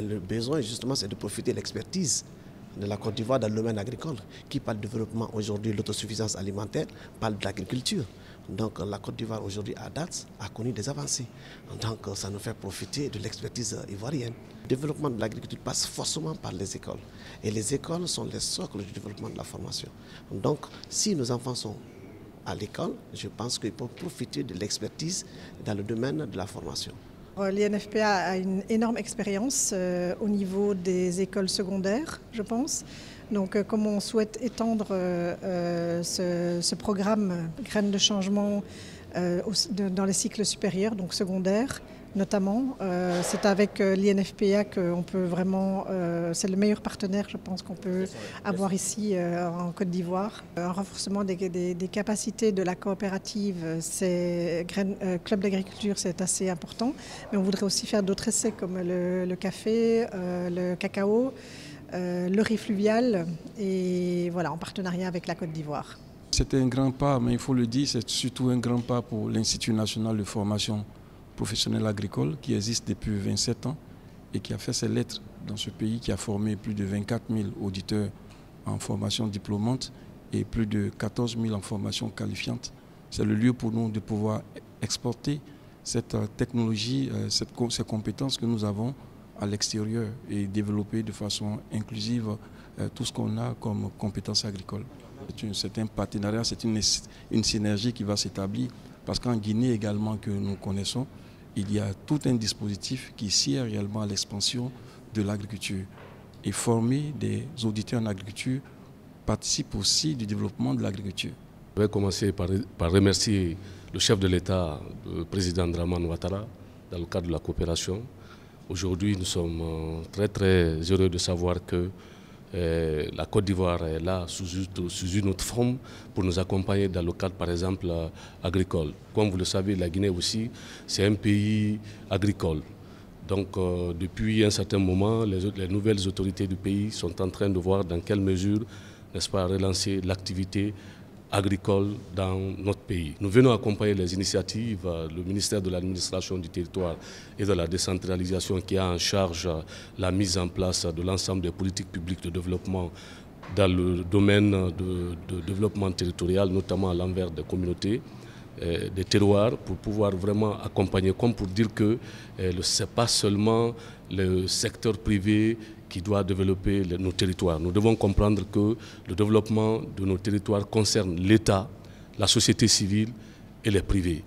Et le besoin, justement, c'est de profiter de l'expertise de la Côte d'Ivoire dans le domaine agricole. Qui parle de développement aujourd'hui, l'autosuffisance alimentaire, parle de l'agriculture. Donc la Côte d'Ivoire aujourd'hui à date a connu des avancées. Donc ça nous fait profiter de l'expertise ivoirienne. Le développement de l'agriculture passe forcément par les écoles. Et les écoles sont les socles du développement de la formation. Donc si nos enfants sont à l'école, je pense qu'ils peuvent profiter de l'expertise dans le domaine de la formation. L'INFPA a une énorme expérience au niveau des écoles secondaires, je pense. Donc, comme on souhaite étendre ce programme Graines de changement dans les cycles supérieurs, donc secondaires notamment, c'est avec l'INFPA qu'on peut vraiment, c'est le meilleur partenaire, je pense, qu'on peut avoir ici en Côte d'Ivoire. Un renforcement des capacités de la coopérative, Club d'agriculture, c'est assez important, mais on voudrait aussi faire d'autres essais comme le café, le cacao, le riz fluvial, et voilà, en partenariat avec la Côte d'Ivoire. C'était un grand pas, mais il faut le dire, c'est surtout un grand pas pour l'Institut national de formation professionnelle agricole qui existe depuis 27 ans et qui a fait ses lettres dans ce pays, qui a formé plus de 24 000 auditeurs en formation diplômante et plus de 14 000 en formation qualifiante. C'est le lieu pour nous de pouvoir exporter cette technologie, ces compétences que nous avons à l'extérieur et développer de façon inclusive tout ce qu'on a comme compétences agricoles. C'est un partenariat, c'est une synergie qui va s'établir parce qu'en Guinée également que nous connaissons, il y a tout un dispositif qui sert réellement à l'expansion de l'agriculture. Et former des auditeurs en agriculture participe aussi du développement de l'agriculture. Je vais commencer par remercier le chef de l'État, le président Dramane Ouattara, dans le cadre de la coopération. Aujourd'hui, nous sommes très très heureux de savoir que la Côte d'Ivoire est là sous une autre forme pour nous accompagner dans le cadre, par exemple, agricole. Comme vous le savez, la Guinée aussi, c'est un pays agricole. Donc, depuis un certain moment, les nouvelles autorités du pays sont en train de voir dans quelle mesure, n'est-ce pas, relancer l'activité agricole dans notre pays. Nous venons accompagner les initiatives, le ministère de l'administration du territoire et de la décentralisation qui a en charge la mise en place de l'ensemble des politiques publiques de développement dans le domaine de développement territorial, notamment à l'envers des communautés, des terroirs, pour pouvoir vraiment accompagner, comme pour dire que ce n'est pas seulement le secteur privé qui doit développer nos territoires. Nous devons comprendre que le développement de nos territoires concerne l'État, la société civile et les privés.